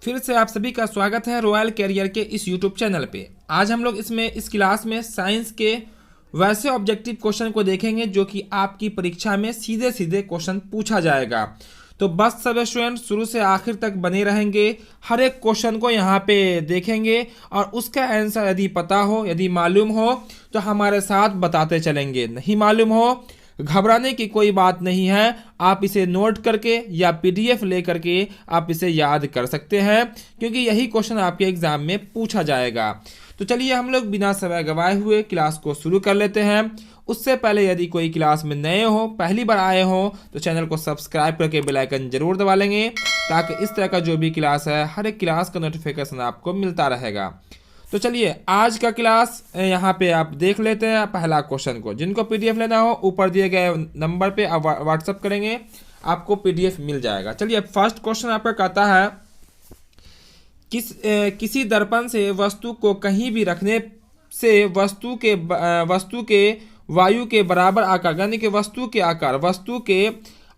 फिर से आप सभी का स्वागत है रॉयल कैरियर के इस यूट्यूब चैनल पे। आज हम लोग इस क्लास में साइंस के वैसे ऑब्जेक्टिव क्वेश्चन को देखेंगे जो कि आपकी परीक्षा में सीधे सीधे क्वेश्चन पूछा जाएगा। तो बस सब स्टूडेंट शुरू से आखिर तक बने रहेंगे, हर एक क्वेश्चन को यहाँ पे देखेंगे और उसका आंसर यदि पता हो, यदि मालूम हो तो हमारे साथ बताते चलेंगे। नहीं मालूम हो, घबराने की कोई बात नहीं है। आप इसे नोट करके या पीडीएफ ले करके आप इसे याद कर सकते हैं, क्योंकि यही क्वेश्चन आपके एग्जाम में पूछा जाएगा। तो चलिए हम लोग बिना समय गवाए हुए क्लास को शुरू कर लेते हैं। उससे पहले यदि कोई क्लास में नए हो, पहली बार आए हो, तो चैनल को सब्सक्राइब करके बेल आइकन जरूर दबा लेंगे, ताकि इस तरह का जो भी क्लास है हर एक क्लास का नोटिफिकेशन आपको मिलता रहेगा। तो चलिए आज का क्लास यहाँ पे आप देख लेते हैं पहला क्वेश्चन को। जिनको पीडीएफ लेना हो ऊपर दिए गए नंबर पे आप व्हाट्सअप करेंगे, आपको पीडीएफ मिल जाएगा। चलिए फर्स्ट क्वेश्चन आपका कहता है किसी दर्पण से वस्तु को कहीं भी रखने से वस्तु के वायु के बराबर आकार, यानी कि वस्तु के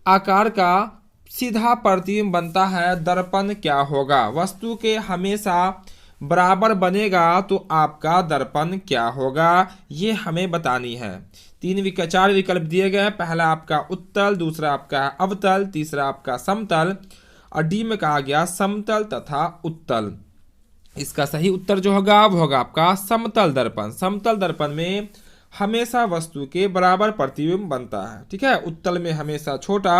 आकार का सीधा प्रतिबिंब बनता है। दर्पण क्या होगा? वस्तु के हमेशा बराबर बनेगा तो आपका दर्पण क्या होगा, ये हमें बतानी है। चार विकल्प दिए गए हैं। पहला आपका उत्तल, दूसरा आपका अवतल, तीसरा आपका समतल और डी में कहा गया समतल तथा उत्तल। इसका सही उत्तर जो होगा वो होगा आपका समतल दर्पण। समतल दर्पण में हमेशा वस्तु के बराबर प्रतिबिंब बनता है, ठीक है। उत्तल में हमेशा छोटा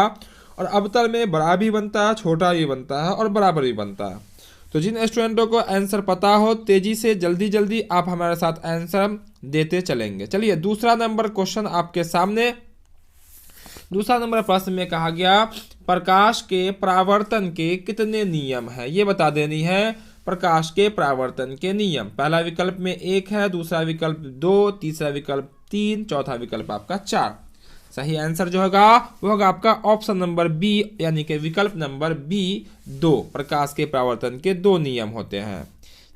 और अवतल में बड़ा भी बनता है, छोटा भी बनता है और बराबर भी बनता है। तो जिन स्टूडेंटों को आंसर पता हो तेजी से जल्दी आप हमारे साथ आंसर देते चलेंगे। चलिए दूसरा नंबर क्वेश्चन आपके सामने। दूसरा नंबर प्रश्न में कहा गया प्रकाश के परावर्तन के कितने नियम हैं, ये बता देनी है। प्रकाश के परावर्तन के नियम, पहला विकल्प में 1 है, दूसरा विकल्प 2, तीसरा विकल्प 3, चौथा विकल्प आपका 4। सही आंसर जो होगा वो होगा आपका ऑप्शन नंबर बी, यानी कि विकल्प नंबर बी 2। प्रकाश के परावर्तन के 2 नियम होते हैं।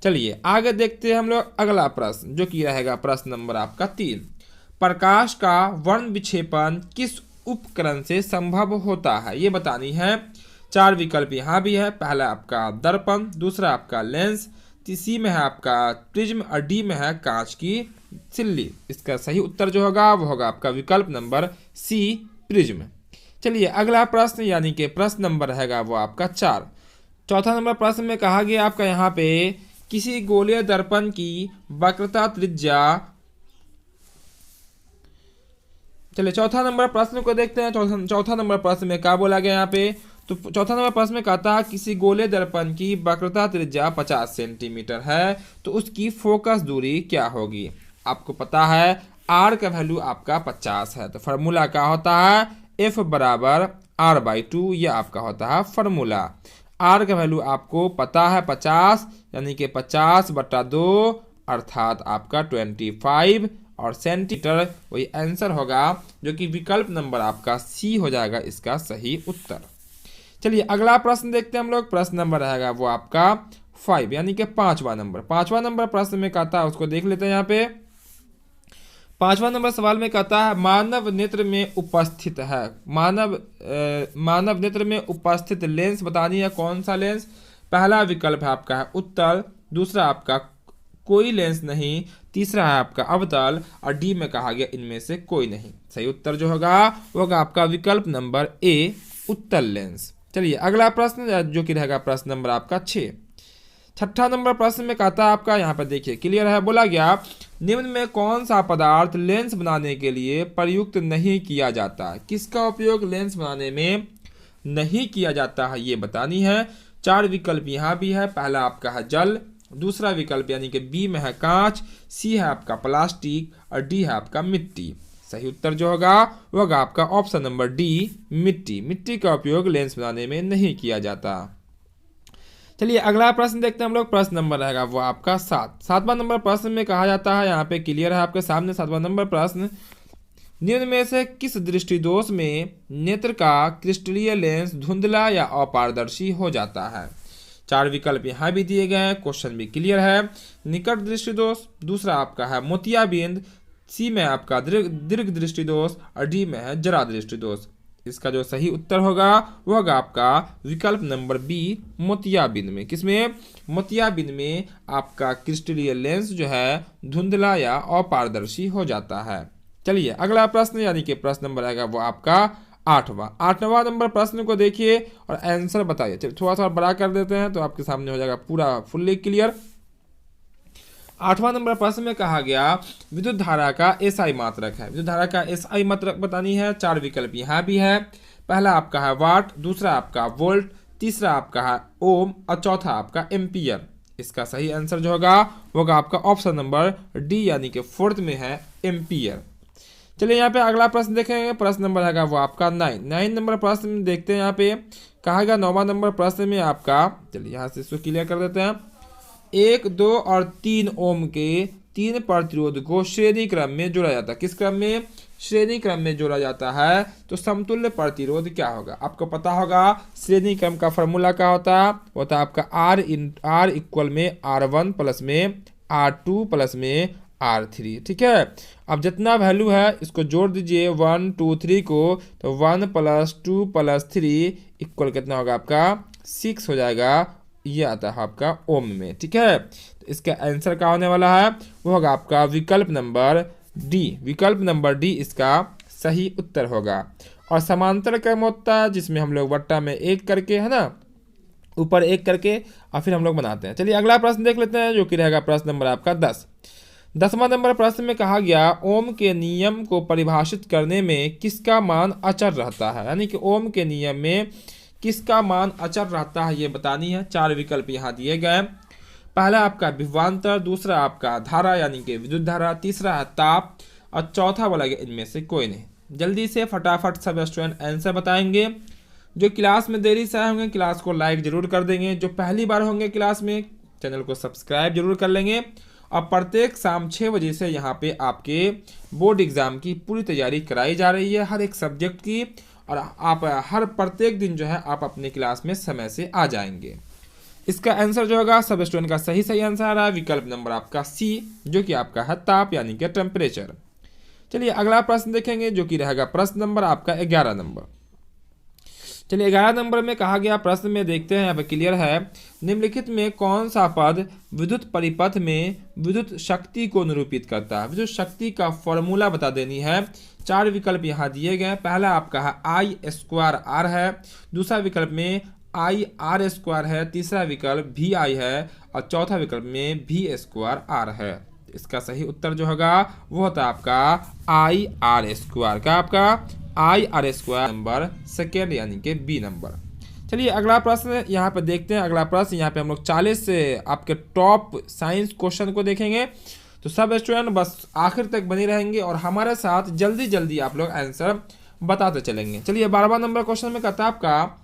चलिए आगे देखते हैं हम लोग अगला प्रश्न, जो कि रहेगा प्रश्न नंबर आपका 3। प्रकाश का वर्ण विक्षेपण किस उपकरण से संभव होता है, ये बतानी है। 4 विकल्प यहाँ भी है। पहला आपका दर्पण, दूसरा आपका लेंस, सी में है आपका प्रिज्म और डी में है कांच की सिल्ली। इसका सही उत्तर जो होगा वो होगा आपका विकल्प नंबर सी प्रिज्म। चलिए अगला प्रश्न, यानी कि प्रश्न नंबर रहेगा वो आपका 4। चौथा नंबर प्रश्न में कहा गया आपका यहाँ पे किसी गोलीय दर्पण की वक्रता त्रिज्या। चलिए चौथा नंबर प्रश्न को देखते हैं। चौथा नंबर प्रश्न में क्या बोला गया यहाँ पे, तो चौथा नंबर प्रश्न में कहता है किसी गोले दर्पण की वक्रता त्रिज्या 50 सेंटीमीटर है, तो उसकी फोकस दूरी क्या होगी। आपको पता है आर का वैल्यू आपका 50 है, तो फार्मूला क्या होता है एफ बराबर r/2, ये आपका होता है फार्मूला। आर का वैल्यू आपको पता है 50, यानी कि 50/2 अर्थात आपका 25 और सेंटीमीटर वही आंसर होगा, जो कि विकल्प नंबर आपका सी हो जाएगा इसका सही उत्तर। चलिए अगला प्रश्न देखते हैं हम लोग। प्रश्न नंबर रहेगा वो आपका 5, यानी कि 5वां नंबर। 5वां नंबर प्रश्न में कहता है, उसको देख लेते हैं यहाँ पे। 5वां नंबर सवाल में कहता है मानव नेत्र में उपस्थित है, मानव नेत्र में उपस्थित लेंस बतानी है। कौन सा लेंस? पहला विकल्प है आपका है उत्तल, दूसरा आपका कोई लेंस नहीं, तीसरा है आपका अवतल और डी में कहा गया इनमें से कोई नहीं। सही उत्तर जो होगा वो होगा आपका विकल्प नंबर ए उत्तल लेंस। चलिए अगला प्रश्न जो कि रहेगा प्रश्न नंबर आपका 6। छठा नंबर प्रश्न में कहता है आपका यहाँ पर देखिए क्लियर है, बोला गया निम्न में कौन सा पदार्थ लेंस बनाने के लिए प्रयुक्त नहीं किया जाता। किसका उपयोग लेंस बनाने में नहीं किया जाता है ये बतानी है। 4 विकल्प यहाँ भी है। पहला आपका है जल, दूसरा विकल्प यानी कि बी में है कांच, सी है आपका प्लास्टिक और डी है आपका मिट्टी। सही उत्तर जो होगा वो होगा आपका ऑप्शन नंबर डी मिट्टी। मिट्टी का उपयोग लेंस बनाने में नहीं किया जाता। चलिए अगला प्रश्न देखते हैं हम लोग। प्रश्न नंबर रहेगा वो आपका 7। 7वां नंबर प्रश्न में कहा जाता है, यहाँ पे क्लियर है आपके सामने 7वां नंबर प्रश्न, निम्न में से किस दृष्टिदोष में नेत्र का क्रिस्टलीय लेंस धुंधला या अपारदर्शी हो जाता है। 4 विकल्प यहाँ भी दिए गए हैं, क्वेश्चन भी क्लियर है। निकट दृष्टिदोष, दूसरा आपका है मोतियाबिंद, सी में आपका दीर्घ दृष्टिदोष और डी में है जरा दृष्टिदोष। इसका जो सही उत्तर होगा वो होगा आपका विकल्प नंबर बी, मोतियाबिंद में। किसमें? मोतियाबिंद में आपका क्रिस्टलीय लेंस जो है धुंधला या अपारदर्शी हो जाता है। चलिए अगला प्रश्न यानी कि प्रश्न नंबर आएगा वो आपका 8वां नंबर प्रश्न को देखिए और आंसर बताइए। चलिए थोड़ा सा बड़ा कर देते हैं तो आपके सामने हो जाएगा पूरा फुल्ली क्लियर। 8वां नंबर प्रश्न में कहा गया विद्युत धारा का एसआई मात्रक है। विद्युत धारा का एसआई मात्रक बतानी है। 4 विकल्प यहाँ भी है। पहला आपका है वाट, दूसरा आपका वोल्ट, तीसरा आपका है ओम और चौथा आपका एम्पियर। इसका सही आंसर जो होगा आपका ऑप्शन नंबर डी यानी कि 4th में है एम्पियर। चलिए यहाँ पे अगला प्रश्न देखेंगे। प्रश्न नंबर है वो आपका 9 नंबर प्रश्न में देखते हैं। यहाँ पे कहा गया 9वां नंबर प्रश्न में आपका, चलिए यहाँ से इसको क्लियर कर देते हैं। 1, 2 और 3 ओम के 3 प्रतिरोध को श्रेणी क्रम में जोड़ा जाता है। किस क्रम में? श्रेणी क्रम में जोड़ा जाता है। तो समतुल्य प्रतिरोध क्या होगा? आपको पता होगा श्रेणी क्रम का फॉर्मूला क्या होता है? होता है आपका R इक्वल में R1 प्लस में R2 प्लस में R3। ठीक है, अब जितना वैल्यू है इसको जोड़ दीजिए 1, 2, 3 को, तो 1 + 2 + 3 इक्वल कितना होगा आपका 6 हो जाएगा। ये आता है आपका ओम में। ठीक है, तो इसका आंसर क्या होने वाला है? वो होगा आपका विकल्प नंबर डी। विकल्प नंबर डी इसका सही उत्तर होगा। और समांतर क्रम होता है जिसमें हम लोग बट्टा में 1 करके, है ना, ऊपर 1 करके और फिर हम लोग बनाते हैं। चलिए अगला प्रश्न देख लेते हैं जो कि रहेगा प्रश्न नंबर आपका 10वां नंबर प्रश्न में कहा गया ओम के नियम को परिभाषित करने में किसका मान अचर रहता है। यानी कि ओम के नियम में किसका मान अचर रहता है ये बतानी है। 4 विकल्प यहाँ दिए गए। पहला आपका विभवांतर, दूसरा आपका धारा यानी कि विद्युत धारा, तीसरा है ताप और चौथा बोला गया इनमें से कोई नहीं। जल्दी से फटाफट सब स्टूडेंट आंसर बताएंगे। जो क्लास में देरी से आए होंगे क्लास को लाइक जरूर कर देंगे। जो पहली बार होंगे क्लास में चैनल को सब्सक्राइब जरूर कर लेंगे। और प्रत्येक शाम 6 बजे से यहाँ पे आपके बोर्ड एग्जाम की पूरी तैयारी कराई जा रही है हर एक सब्जेक्ट की। और आप हर प्रत्येक दिन जो है आप अपने क्लास में समय से आ जाएंगे। इसका आंसर जो होगा सब स्टूडेंट का सही आंसर आ रहा है विकल्प नंबर आपका सी, जो कि आपका है ताप यानी कि टेम्परेचर। चलिए अगला प्रश्न देखेंगे जो कि रहेगा प्रश्न नंबर आपका 11 नंबर। चलिए 11 नंबर में कहा गया प्रश्न में देखते हैं, यहाँ पे क्लियर है। निम्नलिखित में कौन सा पद विद्युत परिपथ में विद्युत शक्ति को निरूपित करता है? विद्युत शक्ति का फॉर्मूला बता देनी है। 4 विकल्प यहाँ दिए गए। पहला आपका है I² है, दूसरा विकल्प में IR² है, तीसरा विकल्प VI है और चौथा विकल्प में V² है। इसका सही उत्तर जो होगा वो होता है आपका IR²। का आपका IR² नंबर 2 यानी कि बी नंबर। चलिए अगला प्रश्न यहाँ पे देखते हैं। अगला प्रश्न यहाँ पे हम लोग 40 से आपके टॉप साइंस क्वेश्चन को देखेंगे। तो सब स्टूडेंट बस आखिर तक बने रहेंगे और हमारे साथ जल्दी जल्दी आप लोग आंसर बताते चलेंगे। चलिए 12वां नंबर क्वेश्चन में कहता है आपका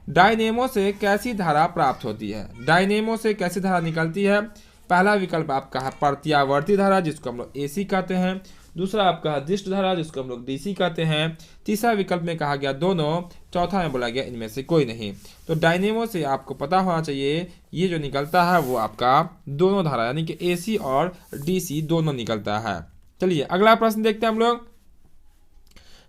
डायनेमो से कैसी धारा प्राप्त होती है? डायनेमो से कैसी धारा निकलती है? पहला विकल्प आपका है प्रत्यावर्ती धारा जिसको हम लोग AC कहते हैं, दूसरा आपका है दृष्ट धारा जिसको हम लोग DC कहते हैं, तीसरा विकल्प में कहा गया दोनों, चौथा में बोला गया इनमें से कोई नहीं। तो डायनेमो से आपको पता होना चाहिए ये जो निकलता है वो आपका दोनों धारा यानी कि AC और DC दोनों निकलता है। चलिए अगला प्रश्न देखते हैं हम लोग।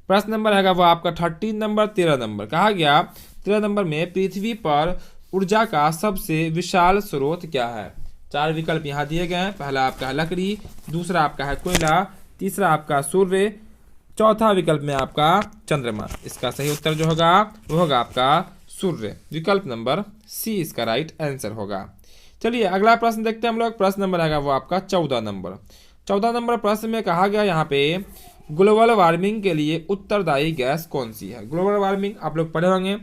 प्रश्न नंबर है वो आपका 13 नंबर। 13 नंबर कहा गया 13 नंबर में पृथ्वी पर ऊर्जा का सबसे विशाल स्रोत क्या है? 4 विकल्प यहाँ दिए गए हैं। पहला आपका है लकड़ी, दूसरा आपका है कोयला, तीसरा आपका सूर्य, चौथा विकल्प में आपका चंद्रमा। इसका सही उत्तर जो होगा वो होगा आपका सूर्य। विकल्प नंबर सी इसका राइट आंसर होगा। चलिए अगला प्रश्न देखते हैं हम लोग। प्रश्न नंबर आएगा वो आपका 14 नंबर। 14 नंबर प्रश्न में कहा गया यहाँ पे ग्लोबल वार्मिंग के लिए उत्तरदायी गैस कौन सी है? ग्लोबल वार्मिंग आप लोग पढ़े होंगे।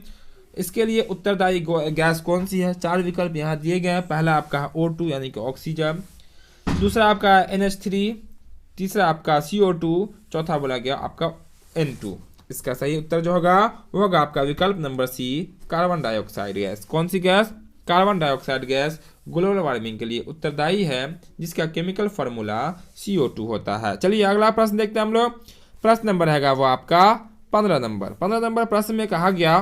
इसके लिए उत्तरदायी गैस कौन सी है? 4 विकल्प यहाँ दिए गए हैं। पहला आपका है O2 यानी कि ऑक्सीजन, दूसरा आपका NH3, तीसरा आपका CO2, चौथा बोला गया आपका N2। इसका सही उत्तर जो होगा वो होगा आपका विकल्प नंबर सी कार्बन डाइऑक्साइड गैस। कौन सी gas? Carbon dioxide gas global warming के लिए उत्तरदायी है जिसका केमिकल फार्मूला CO2 होता है। चलिए अगला प्रश्न देखते हैं हम लोग। प्रश्न नंबर है वो आपका 15 नंबर। 15 नंबर प्रश्न में कहा गया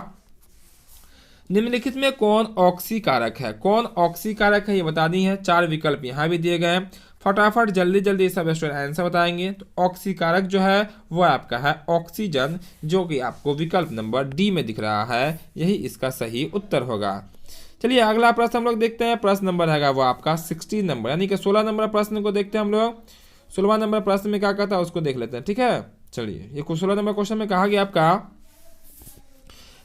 निम्नलिखित में कौन ऑक्सी कारक है? कौन ऑक्सी कारक है ये बतानी है। 4 विकल्प यहाँ भी दिए गए हैं। फटाफट जल्दी जल्दी सब स्टूडेंट आंसर बताएंगे। तो ऑक्सी कारक जो है वो आपका है ऑक्सीजन, जो कि आपको विकल्प नंबर डी में दिख रहा है। यही इसका सही उत्तर होगा। चलिए अगला प्रश्न हम लोग देखते हैं। प्रश्न नंबर है वो आपका 16 नंबर, यानी कि 16 नंबर प्रश्न को देखते हैं हम लोग। 16वां नंबर प्रश्न में क्या कहता है उसको देख लेते हैं, ठीक है। चलिए ये 16 नंबर क्वेश्चन में कहा गया आपका,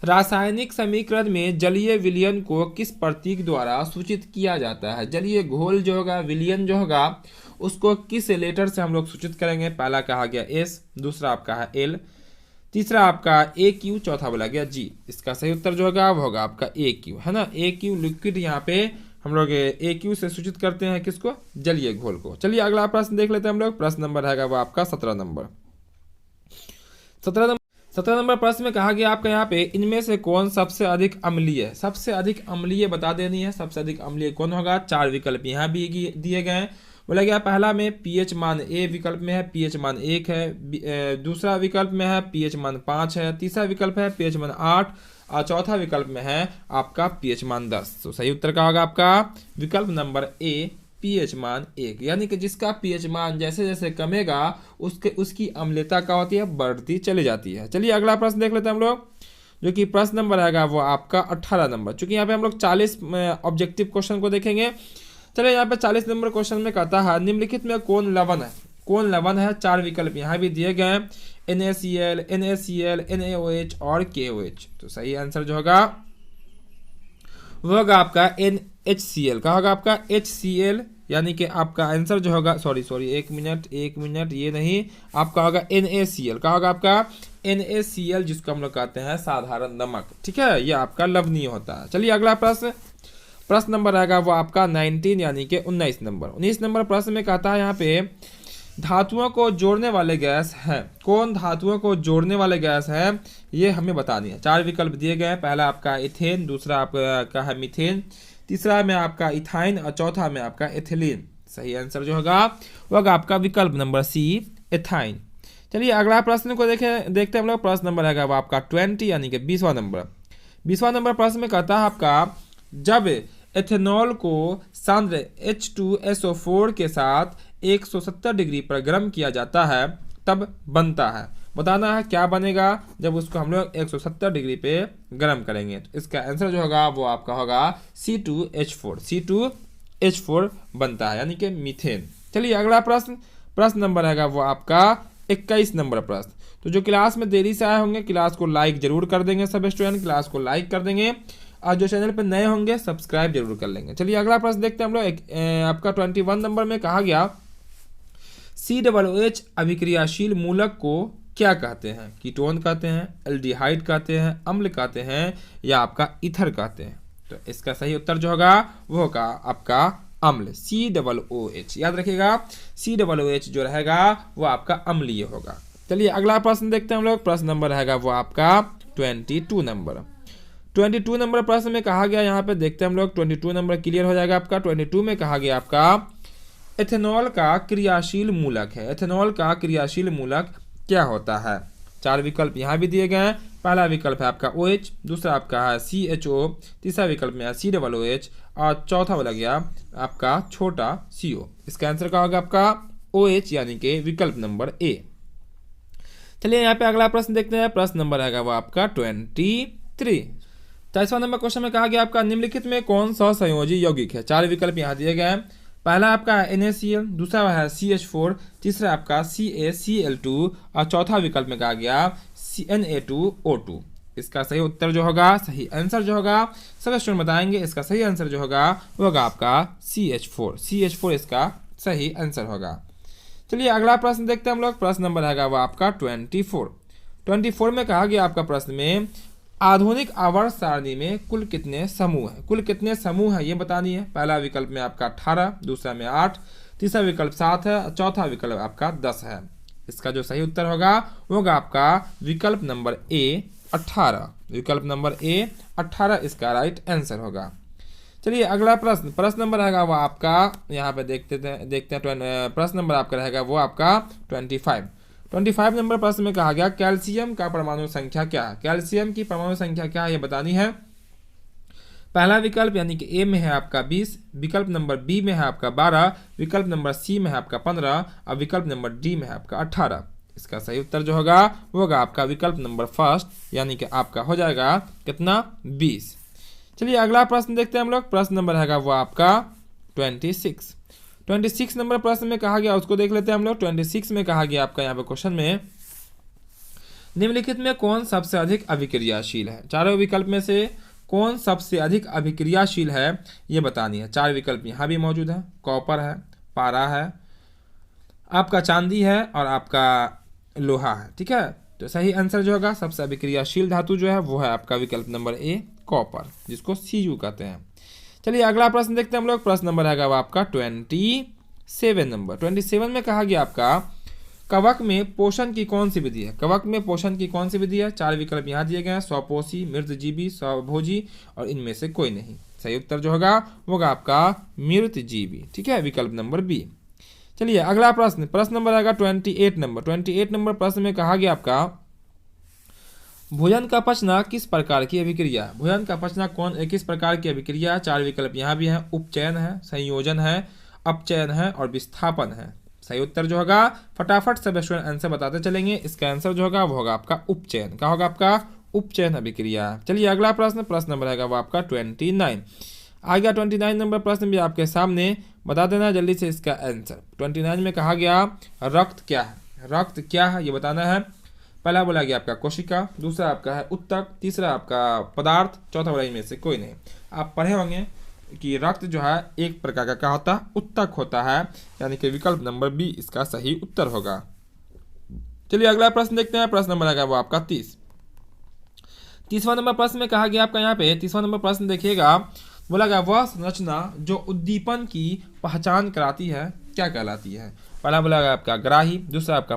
रासायनिक समीकरण में जलीय विलयन को किस प्रतीक द्वारा सूचित किया जाता है? जलीय घोल जो होगा, विलयन जो होगा, उसको किस लेटर से हम लोग सूचित करेंगे? पहला कहा गया एस, दूसरा आपका है एल, तीसरा आपका ए क्यू, चौथा बोला गया जी। इसका सही उत्तर जो होगा वो होगा आपका ए क्यू, है ना। ए क्यू लिक्विड, यहाँ पे हम लोग ए क्यू से सूचित करते हैं किसको? जलीय घोल को। चलिए अगला प्रश्न देख लेते हैं हम लोग। प्रश्न नंबर है वो आपका 17 नंबर। 17 नंबर प्रश्न में कहा गया आपका यहाँ पे, इनमें से कौन सबसे अधिक अम्लीय है? सबसे अधिक अम्लीय बता देनी है। सबसे अधिक अम्लीय कौन होगा? 4 विकल्प यहाँ भी दिए गए हैं। बोला गया पहला में पीएच मान ए विकल्प में है, पीएच मान 1 है। दूसरा विकल्प में है पीएच मान 5 है। तीसरा विकल्प है पीएच मान 8 और चौथा विकल्प में है आपका पीएच मान 10। तो सही उत्तर का होगा आपका विकल्प नंबर ए, पीएच मान 1, यानी कि जिसका पीएच मान जैसे जैसे कमेगा उसकी अम्लता क्या होती है? बढ़ती चली जाती है। चलिए अगला प्रश्न देख लेते हैं हम लोग, जो कि प्रश्न नंबर आएगा वो आपका 18 नंबर। चूंकि यहाँ पे हम लोग 40 ऑब्जेक्टिव क्वेश्चन को देखेंगे। चलिए यहाँ पे 40 नंबर क्वेश्चन में कहता है, निम्नलिखित में कौन लवण है? कौन लवण है? 4 विकल्प यहाँ भी दिए गए हैं, NaCl, NaCl, NaOH और KOH। तो सही आंसर जो होगा वो होगा आपका NaCl का होगा आपका HCl, यानी कि आपका आंसर जो होगा, सॉरी एक मिनट ये नहीं, आपका होगा NaCl का होगा आपका NaCl, जिसको हम लोग कहते हैं साधारण नमक, ठीक है। ये आपका लवणीय होता है। चलिए अगला प्रश्न नंबर आएगा वो आपका 19, यानी कि 19 नंबर। 19 नंबर प्रश्न में कहता है यहाँ पे, धातुओं को जोड़ने वाले गैस हैं। कौन धातुओं को जोड़ने वाले गैस है ये हमें बतानी है। 4 विकल्प दिए गए हैं। पहला आपका इथेन, दूसरा आपका है मीथेन, तीसरा में आपका इथाइन और चौथा में आपका एथिलीन। सही आंसर जो होगा वो होगा आपका विकल्प नंबर सी, एथाइन। चलिए अगला प्रश्न को देखते हैं हम लोग। प्रश्न नंबर है वो आपका 20, यानी कि 20वां नंबर। 20वां नंबर प्रश्न में कहता है आपका, जब एथेनॉल को सांद्र H2SO4 के साथ 170 डिग्री पर गर्म किया जाता है तब बनता है। बताना है क्या बनेगा जब उसको हम लोग 170 डिग्री पे गर्म करेंगे। तो इसका आंसर जो होगा वो आपका होगा C2H4 बनता है, यानी कि मीथेन। चलिए अगला प्रश्न नंबर है वो आपका 21 नंबर प्रश्न। तो जो क्लास में देरी से आए होंगे क्लास को लाइक जरूर कर देंगे, सब स्टूडेंट क्लास को लाइक कर देंगे, और जो चैनल पर नए होंगे सब्सक्राइब जरूर कर लेंगे। चलिए अगला प्रश्न देखते हैं हम लोग। आपका 21 नंबर में कहा गया, COOH अभिक्रियाशील मूलक को क्या कहते हैं? कीटोन कहते हैं, एल्डिहाइड कहते हैं, अम्ल कहते हैं, या आपका ईथर कहते हैं? तो इसका सही उत्तर जो होगा वो होगा आपका अम्ल, COOH। याद रखिएगा COOH जो रहेगा वो आपका अम्लीय होगा। चलिए अगला प्रश्न देखते हैं हम लोग। प्रश्न नंबर रहेगा वो आपका 22 नंबर। 22 नंबर प्रश्न में कहा गया, यहाँ पे देखते हैं हम लोग। 22 नंबर क्लियर हो जाएगा आपका। 22 में कहा गया आपका, एथेनॉल का क्रियाशील मूलक है। एथेनॉल का क्रियाशील मूलक क्या होता है? 4 विकल्प यहाँ भी दिए गए हैं। पहला विकल्प है आपका OH, दूसरा आपका है CHO, तीसरा विकल्प में है COOH और चौथा बोला गया आपका छोटा CO। इसका आंसर क्या होगा आपका OH, यानी कि विकल्प नंबर ए। चलिए यहाँ पे अगला प्रश्न देखते हैं। प्रश्न नंबर है वो आपका 23। 23वां नंबर क्वेश्चन में कहा गया आपका, निम्नलिखित में कौन सा संयोजी यौगिक है? 4 विकल्प यहाँ दिए गए हैं। पहला आपका है NaCl, दूसरा है CH4, तीसरा आपका CaCl2 और चौथा विकल्प में कहा गया Na2O2। इसका सही उत्तर जो होगा, सही आंसर जो होगा सब स्टूडेंट बताएंगे। इसका सही आंसर जो होगा वो होगा आपका CH4 इसका सही आंसर होगा। चलिए अगला प्रश्न देखते हैं हम लोग। प्रश्न नंबर है वो आपका 24 में कहा गया आपका प्रश्न में, आधुनिक आवर्त सारणी में कुल कितने समूह हैं? कुल कितने समूह हैं ये बतानी है। पहला विकल्प में आपका 18, दूसरा में 8, तीसरा विकल्प 7 है, चौथा विकल्प आपका 10 है। इसका जो सही उत्तर होगा वो होगा आपका विकल्प नंबर ए, 18। विकल्प नंबर ए 18 इसका राइट आंसर होगा। चलिए अगला प्रश्न नंबर रहेगा वो आपका, यहाँ पे देखते हैं। प्रश्न नंबर आपका रहेगा वो आपका 25 नंबर प्रश्न में कहा गया, कैल्शियम का परमाणु संख्या क्या है? कैल्शियम की परमाणु संख्या क्या है ये बतानी है। पहला विकल्प यानी कि ए में है आपका 20, विकल्प नंबर बी में है आपका 12, विकल्प नंबर सी में है आपका 15 और विकल्प नंबर डी में है आपका 18। इसका सही उत्तर जो होगा वो होगा आपका विकल्प नंबर फर्स्ट, यानी कि आपका हो जाएगा कितना 20। चलिए अगला प्रश्न देखते हैं हम लोग। प्रश्न नंबर है वो आपका 26 नंबर प्रश्न में कहा गया, उसको देख लेते हैं हम लोग। 26 में कहा गया आपका यहाँ पे क्वेश्चन में, निम्नलिखित में कौन सबसे अधिक अभिक्रियाशील है? चारों विकल्प में से कौन सबसे अधिक अभिक्रियाशील है ये बतानी है। 4 विकल्प यहाँ भी मौजूद है, कॉपर है, पारा है, आपका चांदी है और आपका लोहा है। ठीक है, तो सही आंसर जो होगा सबसे अभिक्रियाशील धातु जो है वो है आपका विकल्प नंबर ए कॉपर, जिसको Cu कहते हैं। चलिए अगला प्रश्न देखते हैं हम लोग। प्रश्न नंबर है वो आपका 27 नंबर। 27 में कहा गया आपका कवक में पोषण की कौन सी विधि है? कवक में पोषण की कौन सी विधि है? 4 विकल्प यहाँ दिए गए हैं, स्वपोषी, मृतजीवी, स्वभोजी और इनमें से कोई नहीं। सही उत्तर जो होगा वो होगा आपका मृतजीवी। ठीक है, विकल्प नंबर बी। चलिए अगला प्रश्न, प्रश्न नंबर आएगा 28 नंबर। 28 नंबर प्रश्न में कहा गया आपका भोजन का पचना किस प्रकार की अभिक्रिया? भोजन का पचना किस प्रकार की अभिक्रिया? 4 विकल्प यहाँ भी हैं, उपचयन है, संयोजन है, अपचयन है और विस्थापन है। सही उत्तर जो होगा फटाफट सब स्टूडेंट आंसर बताते चलेंगे। इसका आंसर जो होगा वो होगा आपका उपचयन। क्या होगा आपका उपचयन अभिक्रिया। चलिए अगला प्रश्न, प्रश्न नंबर है वो आपका 29। आ गया 29 नंबर प्रश्न भी आपके सामने, बता देना जल्दी से इसका आंसर। 29 में कहा गया रक्त क्या है? रक्त क्या है ये बताना है। पहला बोला गया आपका कोशिका, दूसरा आपका है उत्तक, तीसरा आपका पदार्थ, चौथा बोला इनमें से कोई नहीं। आप पढ़े होंगे कि रक्त जो है एक प्रकार का क्या होता है? उत्तक होता है, यानी कि विकल्प नंबर बी इसका सही उत्तर होगा। चलिए अगला प्रश्न देखते हैं। प्रश्न नंबर है वो आपका 30वां नंबर प्रश्न में कहा गया आपका यहाँ पे 30वां नंबर प्रश्न देखिएगा, बोला गया वह संरचना जो उद्दीपन की पहचान कराती है क्या कहलाती है? पहला बोला गया आपका ग्राही, दूसरा आपका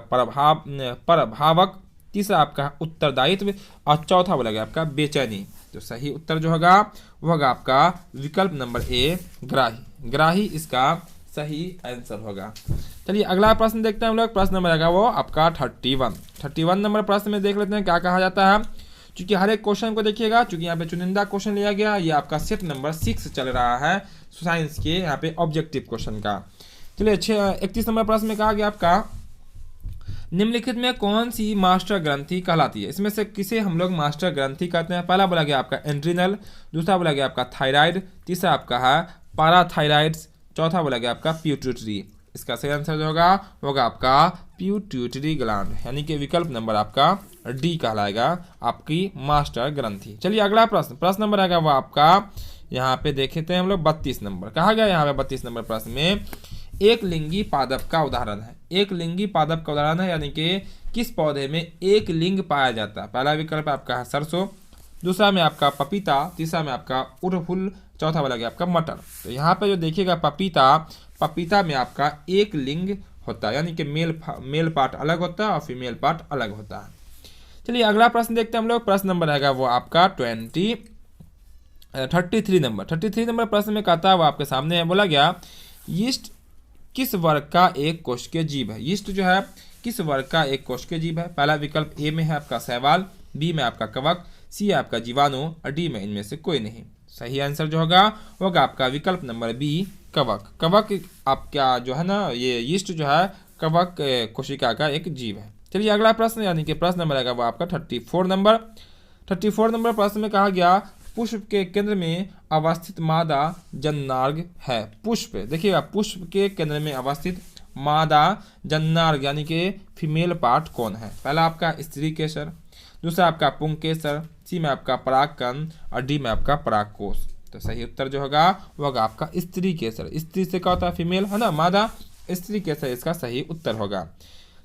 प्रभावक, तीसरा आपका उत्तरदायित्व और चौथा बोला गया आपका बेचैनी। तो सही उत्तर जो होगा वो होगा आपका विकल्प नंबर ए ग्राही। ग्राही इसका सही आंसर होगा। चलिए अगला प्रश्न देखते हैं हम लोग। प्रश्न नंबर आएगा वो आपका 31 नंबर प्रश्न में देख लेते हैं क्या कहा जाता है। चूंकि हर एक क्वेश्चन को देखिएगा, चूंकि यहाँ पे चुनिंदा क्वेश्चन लिया गया, ये आपका सेट नंबर 6 चल रहा है साइंस के यहाँ पे ऑब्जेक्टिव क्वेश्चन का। चलिए 31 नंबर प्रश्न में कहा गया आपका निम्नलिखित में कौन सी मास्टर ग्रंथि कहलाती है? इसमें से किसे हम लोग मास्टर ग्रंथि कहते हैं? पहला बोला गया आपका एड्रिनल, दूसरा बोला गया आपका थायराइड, तीसरा आपका है पैराथायराइड्स, चौथा बोला गया आपका पिट्यूटरी। इसका सही आंसर जो होगा आपका पिट्यूटरी ग्लैंड, यानी कि विकल्प नंबर आपका डी कहलाएगा आपकी मास्टर ग्रंथि। चलिए अगला प्रश्न, प्रश्न नंबर आएगा वो आपका यहाँ पे देखते हैं हम लोग 32 नंबर। कहा गया यहाँ पे 32 नंबर प्रश्न में एक लिंगी पादप का उदाहरण है। एक लिंगी पादप का उदाहरण है, यानी कि किस पौधे में एक लिंग पाया जाता है? पहला विकल्प आपका है सरसों, दूसरा में आपका पपीता, तीसरा में आपका उड़हुल, चौथा वाला गया आपका मटर। तो यहाँ पे जो देखिएगा पपीता में आपका एक लिंग होता है, यानी कि मेल पार्ट अलग होता है और फीमेल पार्ट अलग होता है। चलिए अगला प्रश्न देखते हैं हम लोग। प्रश्न नंबर रहेगा वो आपका 33 नंबर। 33 नंबर प्रश्न में कहता है वो आपके सामने है, बोला गया यीस्ट किस वर्ग का एक कोशिकीय जीव है? यीस्ट जो है किस वर्ग का एक कोशिकीय जीव है? पहला विकल्प ए में है आपका शैवाल, बी में आपका कवक, सी आपका जीवाणु और डी में इनमें से कोई नहीं। सही आंसर जो होगा आपका विकल्प नंबर बी कवक। कवक आपका जो है ना, ये यीस्ट जो है कवक कोशिका का एक जीव है। चलिए अगला प्रश्न, यानी कि प्रश्न नंबर आएगा वो आपका 34 नंबर। 34 नंबर प्रश्न में कहा गया पुष्प के केंद्र में अवस्थित मादा जन्नार्ग है। पुष्प देखिएगा, पुष्प के केंद्र में अवस्थित मादा जन्नार्ग यानी कि फीमेल पार्ट कौन है? पहला आपका स्त्री केसर, दूसरा आपका पुंकेसर, सी में आपका परागकण और डी में आपका परागकोश। तो सही उत्तर जो होगा वो होगा आपका स्त्री केसर। स्त्री से क्या होता है? फीमेल है ना, मादा, स्त्री केसर इसका सही उत्तर होगा।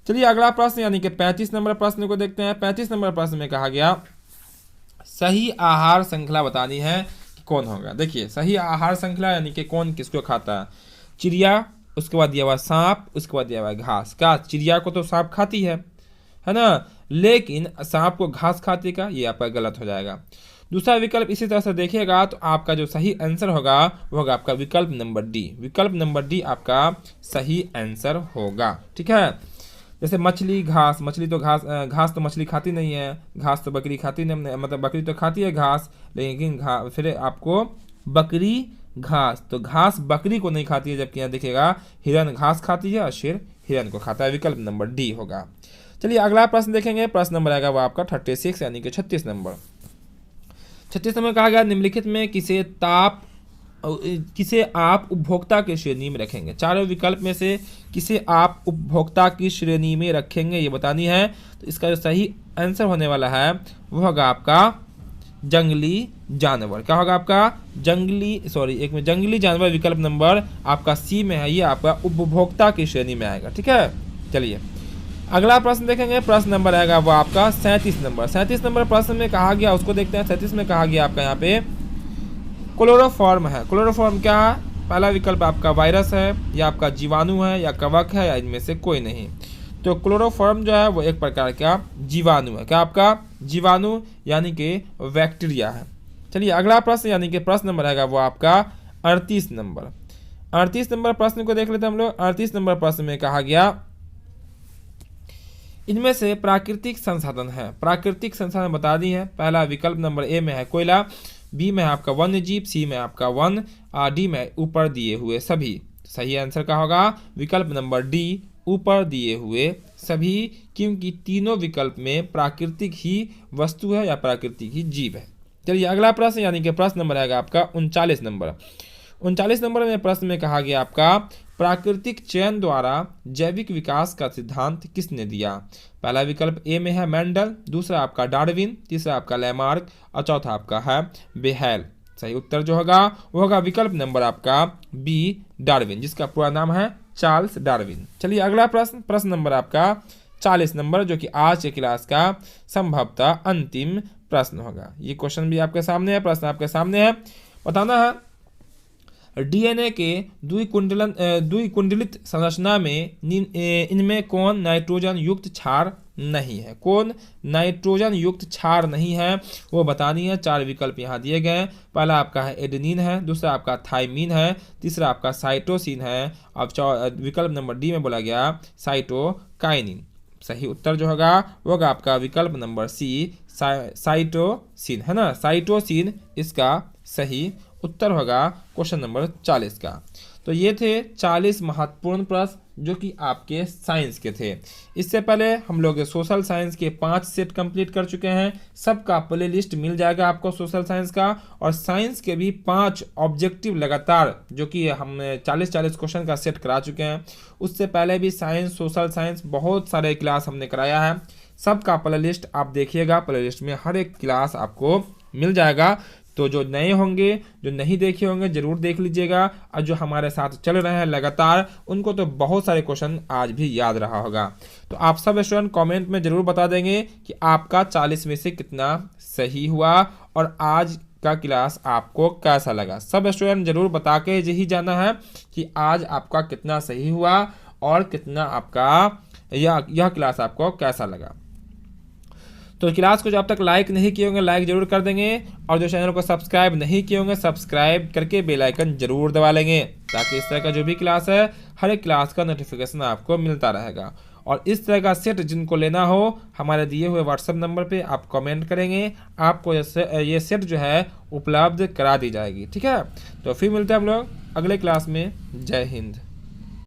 चलिए अगला प्रश्न, यानी कि 35 नंबर प्रश्न को देखते हैं। 35 नंबर प्रश्न में कहा गया सही आहार श्रृंखला बतानी है कि कौन होगा। देखिए सही आहार श्रृंखला यानी कि कौन किसको खाता है? चिड़िया, उसके बाद दिया हुआ सांप, उसके बाद दिया हुआ घास। क्या चिड़िया को तो सांप खाती है ना, लेकिन सांप को घास खाती का, ये आपका गलत हो जाएगा। दूसरा विकल्प इसी तरह से देखिएगा तो आपका जो सही आंसर होगा वो होगा आपका विकल्प नंबर डी। विकल्प नंबर डी आपका सही आंसर होगा। ठीक है, जैसे मछली, घास, मछली तो घास तो मछली खाती नहीं है, घास तो बकरी खाती नहीं, मतलब बकरी तो खाती है घास, लेकिन फिर आपको बकरी घास, तो घास बकरी को नहीं खाती है, जबकि यहाँ देखिएगा हिरन घास खाती है और शेर हिरन को खाता है। विकल्प नंबर डी होगा। चलिए अगला प्रश्न देखेंगे। प्रश्न नंबर आएगा वो आपका 36 यानी कि 36 नंबर। 36 नंबर कहा गया निम्नलिखित में किसे आप उपभोक्ता की श्रेणी में रखेंगे। चारों विकल्प में से किसे आप उपभोक्ता की श्रेणी में रखेंगे ये बतानी है। तो इसका जो सही आंसर होने वाला है वो होगा आपका जंगली जानवर। क्या होगा आपका जंगली जानवर। विकल्प नंबर आपका सी में है, ये आपका उपभोक्ता की श्रेणी में आएगा। ठीक है, चलिए अगला प्रश्न देखेंगे। प्रश्न नंबर आएगा वो आपका 37 नंबर। 37 नंबर प्रश्न में कहा गया, उसको देखते हैं। 37 में कहा गया आपका यहाँ पे क्लोरोफॉर्म है। क्लोरोफॉर्म क्या है? पहला विकल्प आपका वायरस है, या आपका जीवाणु है, या कवक है, या इनमें से कोई नहीं। तो क्लोरोफॉर्म जो है वो एक प्रकार का जीवाणु है। क्या आपका जीवाणु यानी कि बैक्टीरिया है। चलिए अगला प्रश्न यानी कि प्रश्न नंबर आएगा वो आपका 38 नंबर। 38 नंबर प्रश्न को देख लेते हैं हम लोग। 38 नंबर प्रश्न में कहा गया इनमें से प्राकृतिक संसाधन है। प्राकृतिक संसाधन बता दी है। पहला विकल्प नंबर ए में है कोयला, बी में आपका वन्य जीव, सी में आपका वन, डी में ऊपर दिए हुए सभी। सही आंसर का होगा विकल्प नंबर डी, ऊपर दिए हुए सभी, क्योंकि तीनों विकल्प में प्राकृतिक ही वस्तु है या प्राकृतिक ही जीव है। चलिए अगला प्रश्न यानी कि प्रश्न नंबर आएगा आपका 39 नंबर। 39 नंबर में प्रश्न में कहा गया आपका प्राकृतिक चयन द्वारा जैविक विकास का सिद्धांत किसने दिया। पहला विकल्प ए में है मेंडल, दूसरा आपका डार्विन, तीसरा आपका लैमार्क और चौथा आपका है बेहेल। सही उत्तर जो होगा वो होगा विकल्प नंबर आपका बी डार्विन, जिसका पूरा नाम है चार्ल्स डार्विन। चलिए अगला प्रश्न, प्रश्न नंबर आपका 40 नंबर, जो कि आज के क्लास का संभवतः अंतिम प्रश्न होगा। ये क्वेश्चन भी आपके सामने है, प्रश्न आपके सामने है। बताना है डीएनए के द्विकुंडलित संरचना में इनमें कौन नाइट्रोजन युक्त क्षार नहीं है। कौन नाइट्रोजन युक्त क्षार नहीं है वो बतानी है। चार विकल्प यहाँ दिए गए हैं। पहला आपका है एडेनिन है, दूसरा आपका थाइमिन है, तीसरा आपका साइटोसिन है, अब विकल्प नंबर डी में बोला गया साइटोकाइनिन। सही उत्तर जो होगा वो होगा आपका विकल्प नंबर सी साइटोसिन, है ना। साइटोसिन इसका सही उत्तर होगा क्वेश्चन नंबर 40 का। तो ये थे 40 महत्वपूर्ण प्रश्न जो कि आपके साइंस के थे। इससे पहले हम लोग सोशल साइंस के 5 सेट कंप्लीट कर चुके हैं। सबका प्ले लिस्ट मिल जाएगा आपको सोशल साइंस का, और साइंस के भी 5 ऑब्जेक्टिव लगातार जो कि हम 40-40 क्वेश्चन का सेट करा चुके हैं। उससे पहले भी साइंस, सोशल साइंस बहुत सारे क्लास हमने कराया है। सबका प्ले लिस्ट आप देखिएगा, प्ले लिस्ट में हर एक क्लास आपको मिल जाएगा। तो जो नए होंगे, जो नहीं देखे होंगे, जरूर देख लीजिएगा, और जो हमारे साथ चल रहे हैं लगातार उनको तो बहुत सारे क्वेश्चन आज भी याद रहा होगा। तो आप सब स्टूडेंट कमेंट में जरूर बता देंगे कि आपका 40 में से कितना सही हुआ और आज का क्लास आपको कैसा लगा। सब स्टूडेंट जरूर बता के यही जाना है कि आज आपका कितना सही हुआ और कितना आपका यह क्लास आपको कैसा लगा। तो क्लास को जो अब तक लाइक नहीं किए होंगे लाइक जरूर कर देंगे, और जो चैनल को सब्सक्राइब नहीं किए होंगे सब्सक्राइब करके बेल आइकन जरूर दबा लेंगे, ताकि इस तरह का जो भी क्लास है हर एक क्लास का नोटिफिकेशन आपको मिलता रहेगा। और इस तरह का सेट जिनको लेना हो हमारे दिए हुए व्हाट्सएप नंबर पे आप कमेंट करेंगे, आपको ये सेट जो है उपलब्ध करा दी जाएगी। ठीक है, तो फिर मिलते हैं हम लोग अगले क्लास में। जय हिंद।